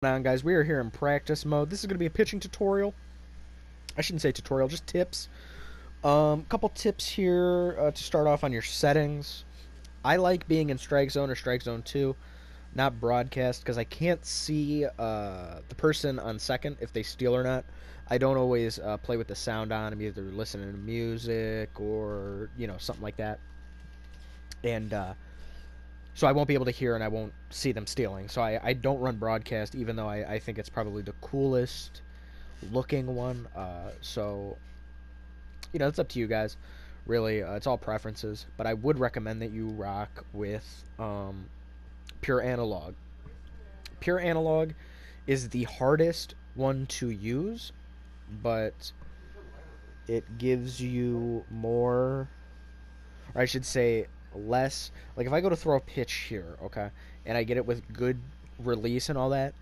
On, guys? We are here in practice mode. This is going to be a pitching tutorial. I shouldn't say tutorial, just tips. Couple tips here to start off on your settings. I like being in strike zone or strike zone 2, not broadcast, because I can't see the person on second if they steal or not. I don't always play with the sound on. I'm either listening to music or something like that, and so I won't be able to hear and I won't see them stealing. So I don't run broadcast, even though I think it's probably the coolest looking one. So it's up to you guys. Really, it's all preferences. But I would recommend that you rock with pure analog. Pure analog is the hardest one to use, but it gives you more, or I should say less. Like if I go to throw a pitch here, okay, and I get it with good release and all that,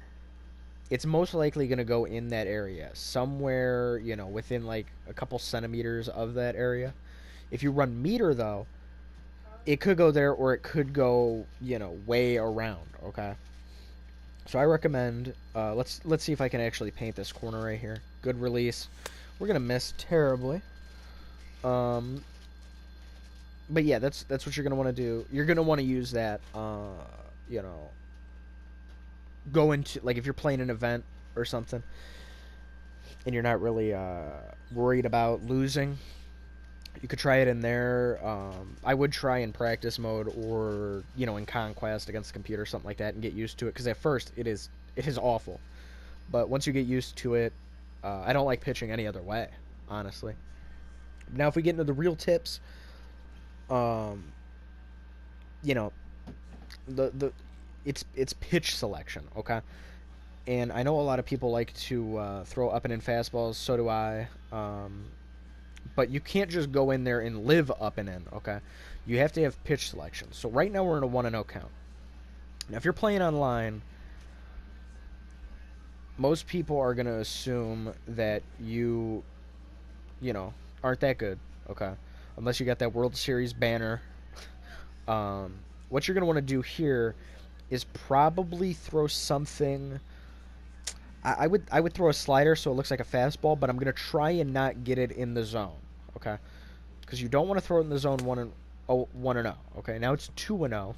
it's most likely going to go in that area somewhere, within like a couple centimeters of that area. If you run meter though, it could go there or it could go, way around, okay? So I recommend let's see if I can actually paint this corner right here. Good release. We're going to miss terribly. Um but yeah, that's what you're going to want to do. You're going to want to use that you know, go into, like, if you're playing an event or something and you're not really worried about losing, you could try it in there. I would try in practice mode or in conquest against the computer, something like that, and get used to it, because at first it is awful, but once you get used to it, I don't like pitching any other way, honestly. Now if we get into the real tips, um, you know the it's pitch selection, okay? And I know a lot of people like to throw up and in fastballs. So do I. But you can't just go in there and live up and in, okay? You have to have pitch selection. So right now we're in a 1-0 count. Now if you're playing online, most people are going to assume that aren't that good, okay? Unless you got that World Series banner. What you're going to want to do here is probably throw something. I would throw a slider so it looks like a fastball, but I'm gonna try and not get it in the zone, okay? Because you don't want to throw it in the zone 1-0. Okay, now it's 2-0.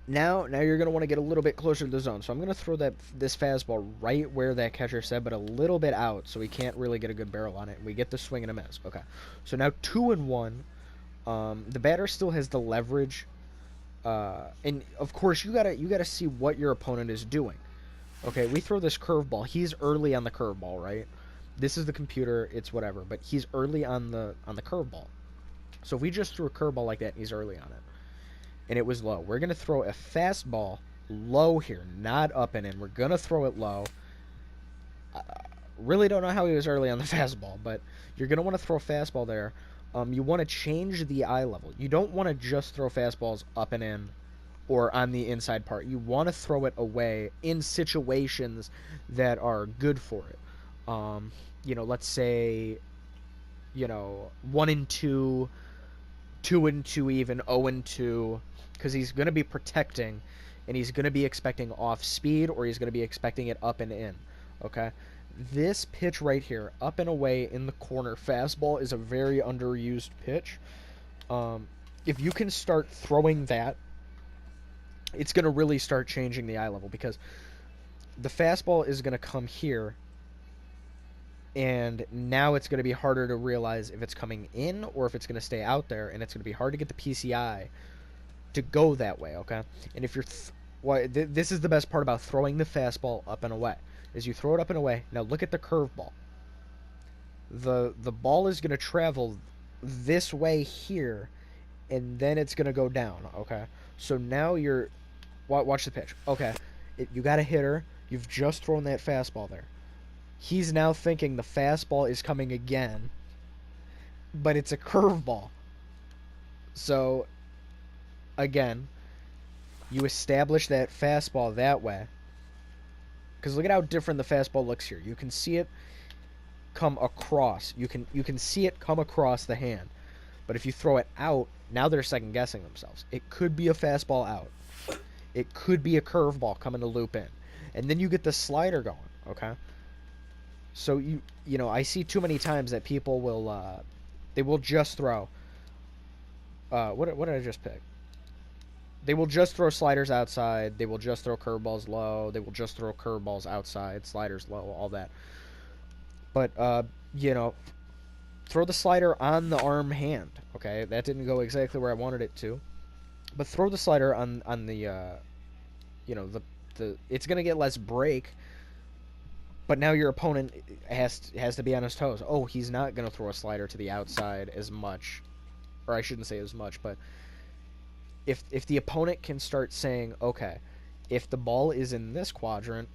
Now you're gonna want to get a little bit closer to the zone. So I'm gonna throw this fastball right where that catcher said, but a little bit out, so we can't really get a good barrel on it. We get the swing and a miss. Okay, so now 2-1. The batter still has the leverage, and of course you gotta see what your opponent is doing. Okay, we throw this curveball. He's early on the curveball, right? This is the computer. It's whatever, but he's early on the curveball. So if we just threw a curveball like that, and he's early on it, and it was low, we're gonna throw a fastball low here, not up and in. We're gonna throw it low. I really don't know how he was early on the fastball, but you're gonna want to throw a fastball there. You want to change the eye level. You don't want to just throw fastballs up and in or on the inside part. You want to throw it away in situations that are good for it. Let's say, 1-2, 2-2 even, 0-2, because he's going to be protecting, and he's going to be expecting off speed, or he's going to be expecting it up and in, okay? This pitch right here, up and away in the corner fastball, is a very underused pitch. If you can start throwing that, it's going to really start changing the eye level, because the fastball is going to come here, and now it's going to be harder to realize if it's coming in or if it's going to stay out there, and it's going to be hard to get the PCI to go that way, okay? And if you're this is the best part about throwing the fastball up and away, is you throw it up and away. Now look at the curveball. The ball is going to travel this way here, and then it's going to go down, okay? So now you're... Watch the pitch. Okay, you got a hitter. You've just thrown that fastball there. He's now thinking the fastball is coming again, but it's a curveball. So, again, you establish that fastball that way. Because look at how different the fastball looks here. You can see it come across. You can see it come across the hand. But if you throw it out, now they're second guessing themselves. It could be a fastball out. It could be a curveball coming to loop in, and then you get the slider going. Okay, so I see too many times that people will they will just throw. What did I just pick? They will just throw sliders outside. They will just throw curveballs low. They will just throw curveballs outside, sliders low, all that. But you know, throw the slider on the arm hand. Okay, that didn't go exactly where I wanted it to, but throw the slider on the the it's gonna get less break. But now your opponent has to be on his toes. Oh, he's not gonna throw a slider to the outside as much, or I shouldn't say as much, but if the opponent can start saying, okay, if the ball is in this quadrant,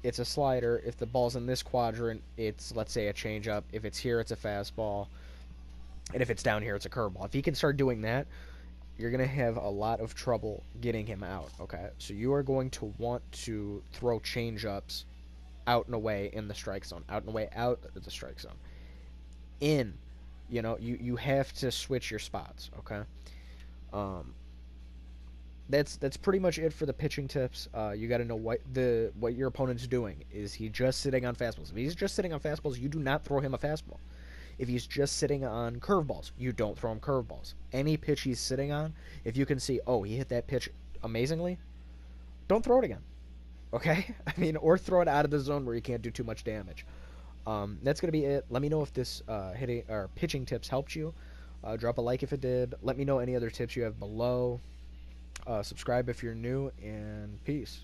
it's a slider. If the ball's in this quadrant, it's, let's say, a changeup. If it's here, it's a fastball. And if it's down here, it's a curveball. If he can start doing that, you're going to have a lot of trouble getting him out, okay? So you are going to want to throw changeups out and away in the strike zone, out and away out of the strike zone. In, you have to switch your spots, okay? Um, that's pretty much it for the pitching tips. You got to know what your opponent's doing. Is he just sitting on fastballs? If he's just sitting on fastballs, you do not throw him a fastball. If he's just sitting on curveballs, you don't throw him curveballs. Any pitch he's sitting on, if you can see, oh, he hit that pitch amazingly, don't throw it again. Okay? I mean, or throw it out of the zone where you can't do too much damage. That's gonna be it. Let me know if this hitting or pitching tips helped you. Drop a like if it did. Let me know any other tips you have below. Subscribe if you're new, and peace.